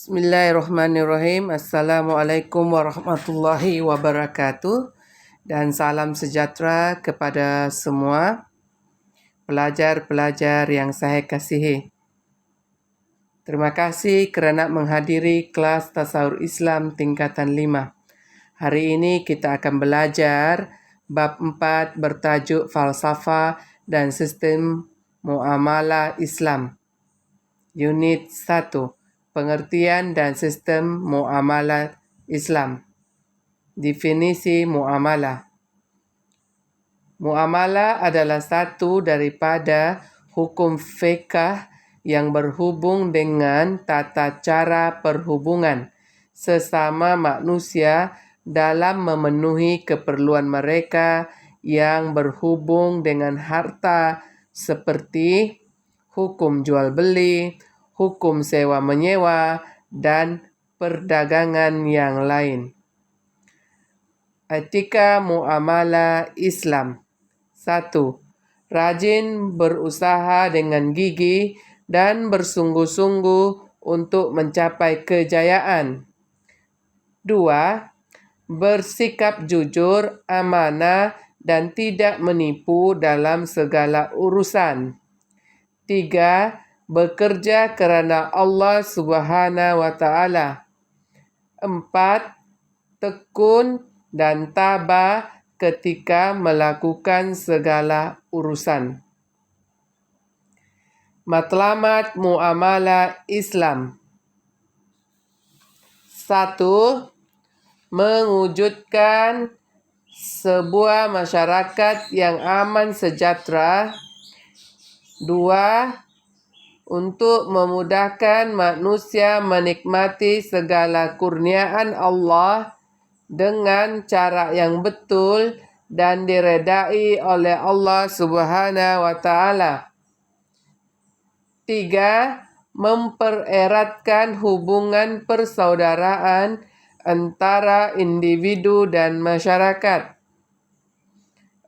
Bismillahirrahmanirrahim. Assalamualaikum warahmatullahi wabarakatuh. Dan salam sejahtera kepada semua pelajar-pelajar yang saya kasihi. Terima kasih kerana menghadiri kelas Tasawur Islam tingkatan 5. Hari ini kita akan belajar bab 4 bertajuk Falsafah dan Sistem Muamalah Islam. Unit 1. Pengertian dan sistem muamalah Islam. Definisi muamalah. Muamalah adalah satu daripada hukum fiqh yang berhubung dengan tata cara perhubungan sesama manusia dalam memenuhi keperluan mereka yang berhubung dengan harta seperti hukum jual beli, hukum sewa-menyewa, dan perdagangan yang lain. Etika muamalah Islam. 1. Rajin berusaha dengan gigih dan bersungguh-sungguh untuk mencapai kejayaan. 2. Bersikap jujur, amanah, dan tidak menipu dalam segala urusan. 3. Bekerja kerana Allah Subhanahu wa Ta'ala. 4. Tekun dan tabah ketika melakukan segala urusan. Matlamat muamalah Islam. 1. Mewujudkan sebuah masyarakat yang aman sejahtera. 2. Untuk memudahkan manusia menikmati segala kurniaan Allah dengan cara yang betul dan diredai oleh Allah Subhanahu wa Ta'ala. 3. Mempereratkan hubungan persaudaraan antara individu dan masyarakat.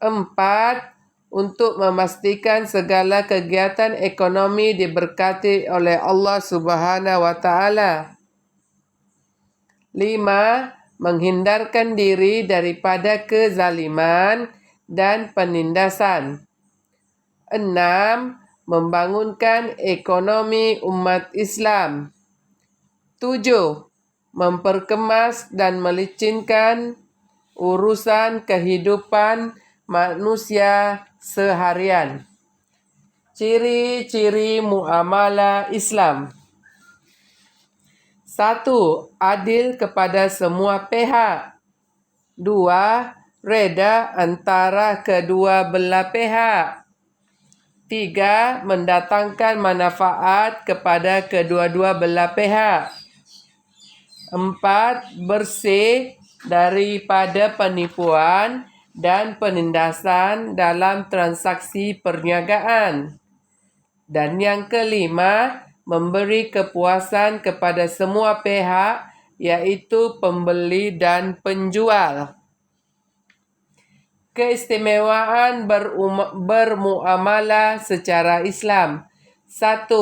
4. Untuk memastikan segala kegiatan ekonomi diberkati oleh Allah Subhanahu wa Ta'ala. 5. Menghindarkan diri daripada kezaliman dan penindasan. 6. Membangunkan ekonomi umat Islam. 7. Memperkemas dan melicinkan urusan kehidupan manusia seharian. Ciri-ciri muamalah Islam. 1. Adil kepada semua pihak. 2. Reda antara kedua belah pihak. 3. Mendatangkan manfaat kepada kedua-dua belah pihak. 4. Bersih daripada penipuan dan penindasan dalam transaksi perniagaan. Dan yang kelima, memberi kepuasan kepada semua pihak, iaitu pembeli dan penjual. Keistimewaan bermuamalah secara Islam. 1.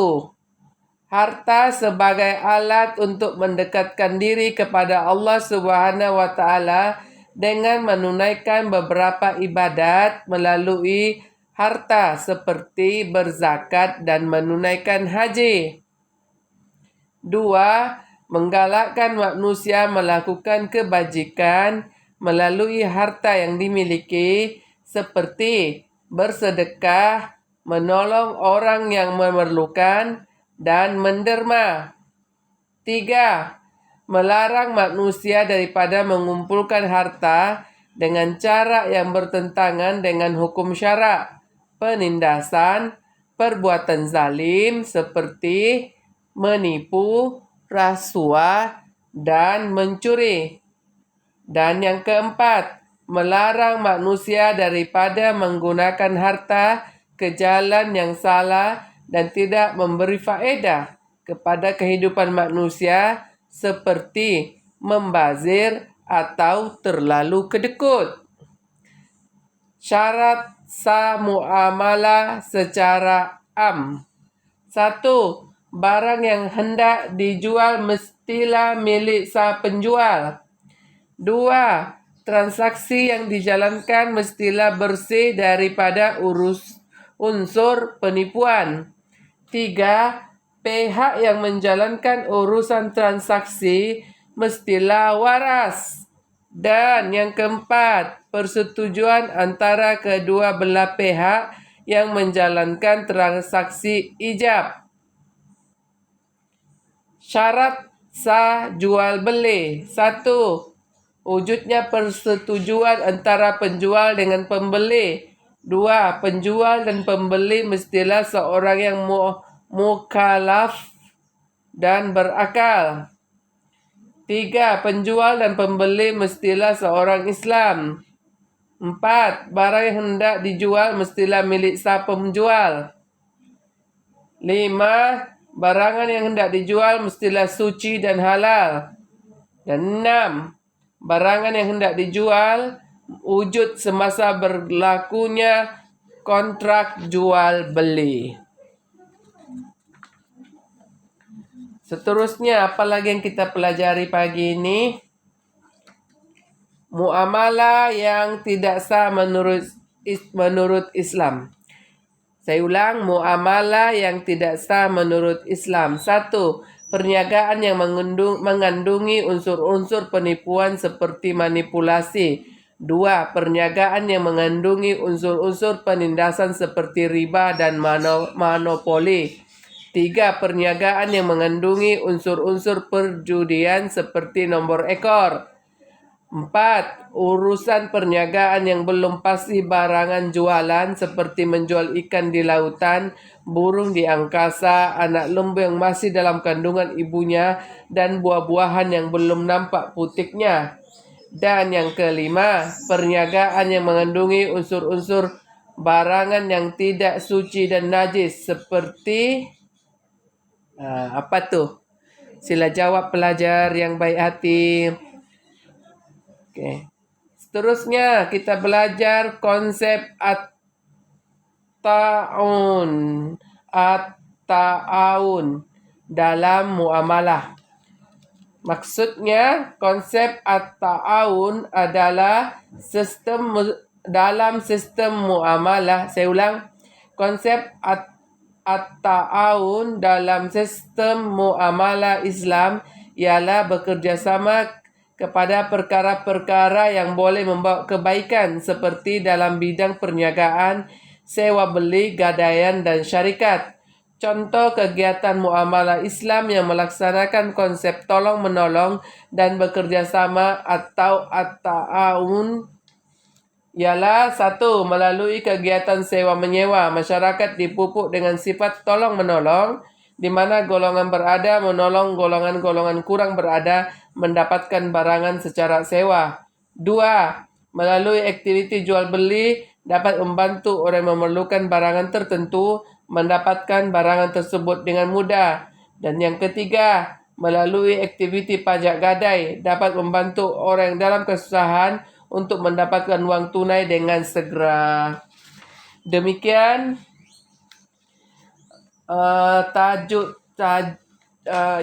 Harta sebagai alat untuk mendekatkan diri kepada Allah Subhanahu wa Ta'ala dengan menunaikan beberapa ibadat melalui harta seperti berzakat dan menunaikan haji. 2. Menggalakkan manusia melakukan kebajikan melalui harta yang dimiliki seperti bersedekah, menolong orang yang memerlukan, dan menderma. 3. Melarang manusia daripada mengumpulkan harta dengan cara yang bertentangan dengan hukum syarak, penindasan, perbuatan zalim seperti menipu, rasuah, dan mencuri. Dan yang keempat, melarang manusia daripada menggunakan harta ke jalan yang salah dan tidak memberi faedah kepada kehidupan manusia seperti membazir atau terlalu kedekut. Syarat sah muamalah secara am. 1. Barang yang hendak dijual mestilah milik sang penjual. 2. Transaksi yang dijalankan mestilah bersih daripada unsur penipuan. 3. Pihak yang menjalankan urusan transaksi mestilah waras. Dan yang keempat, persetujuan antara kedua belah pihak yang menjalankan transaksi ijab. Syarat sah jual beli. 1. Wujudnya persetujuan antara penjual dengan pembeli. 2. Penjual dan pembeli mestilah seorang yang mukallaf dan berakal. 3. Penjual dan pembeli mestilah seorang Islam. 4. Barang yang hendak dijual mestilah milik sang penjual. 5. Barangan yang hendak dijual mestilah suci dan halal. Dan 6. Barangan yang hendak dijual wujud semasa berlakunya kontrak jual beli. Seterusnya, apa lagi yang kita pelajari pagi ini? Muamalah yang tidak sah menurut Islam. Saya ulang, muamalah yang tidak sah menurut Islam. 1. Perniagaan yang mengandungi unsur-unsur penipuan seperti manipulasi. 2. Perniagaan yang mengandungi unsur-unsur penindasan seperti riba dan monopoli. 3. Perniagaan yang mengandungi unsur-unsur perjudian seperti nombor ekor. 4. Urusan perniagaan yang belum pasti barangan jualan seperti menjual ikan di lautan, burung di angkasa, anak lembu yang masih dalam kandungan ibunya, dan buah-buahan yang belum nampak putiknya. Dan yang kelima, perniagaan yang mengandungi unsur-unsur barangan yang tidak suci dan najis seperti apa tuh? Sila jawab pelajar yang baik hati. Oke. Seterusnya kita belajar konsep at-ta'awun dalam muamalah. Maksudnya konsep at-ta'awun adalah dalam sistem muamalah. Saya ulang. Konsep at-ta'awun dalam sistem muamalah Islam ialah bekerjasama kepada perkara-perkara yang boleh membawa kebaikan seperti dalam bidang perniagaan, sewa beli, gadaian, dan syarikat. Contoh kegiatan muamalah Islam yang melaksanakan konsep tolong-menolong dan bekerjasama atau at-ta'awun ialah 1. Melalui kegiatan sewa-menyewa, masyarakat dipupuk dengan sifat tolong-menolong, di mana golongan berada menolong golongan-golongan kurang berada mendapatkan barangan secara sewa. 2. Melalui aktiviti jual beli dapat membantu orang yang memerlukan barangan tertentu mendapatkan barangan tersebut dengan mudah. Dan yang ketiga, melalui aktiviti pajak gadai dapat membantu orang yang dalam kesusahan untuk mendapatkan uang tunai dengan segera. Demikian tajuk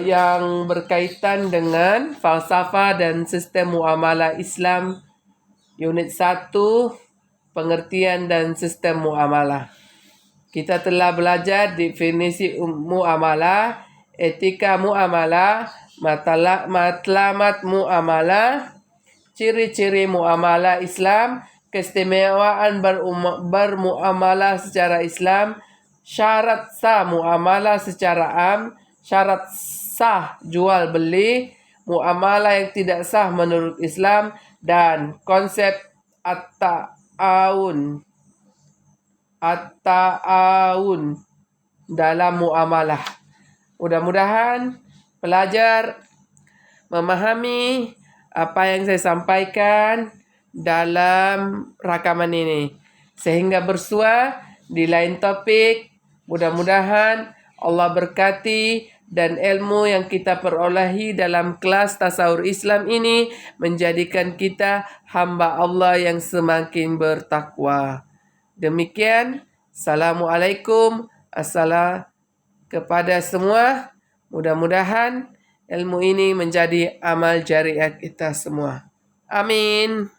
yang berkaitan dengan falsafah dan sistem muamalah Islam unit 1, pengertian dan sistem muamalah. Kita telah belajar definisi muamalah, etika muamalah, matlamat muamalah, ciri-ciri muamalah Islam, keistimewaan bermuamalah secara Islam, syarat sah muamalah secara am, syarat sah jual beli, muamalah yang tidak sah menurut Islam, dan konsep at-ta'awun dalam muamalah. Mudah-mudahan pelajar memahami apa yang saya sampaikan dalam rakaman ini, sehingga bersua di lain topik. Mudah-mudahan Allah berkati dan ilmu yang kita perolehi dalam kelas tasawur Islam ini menjadikan kita hamba Allah yang semakin bertakwa. Demikian, Assalamualaikum kepada semua. Mudah-mudahan ilmu ini menjadi amal jariah kita semua. Amin.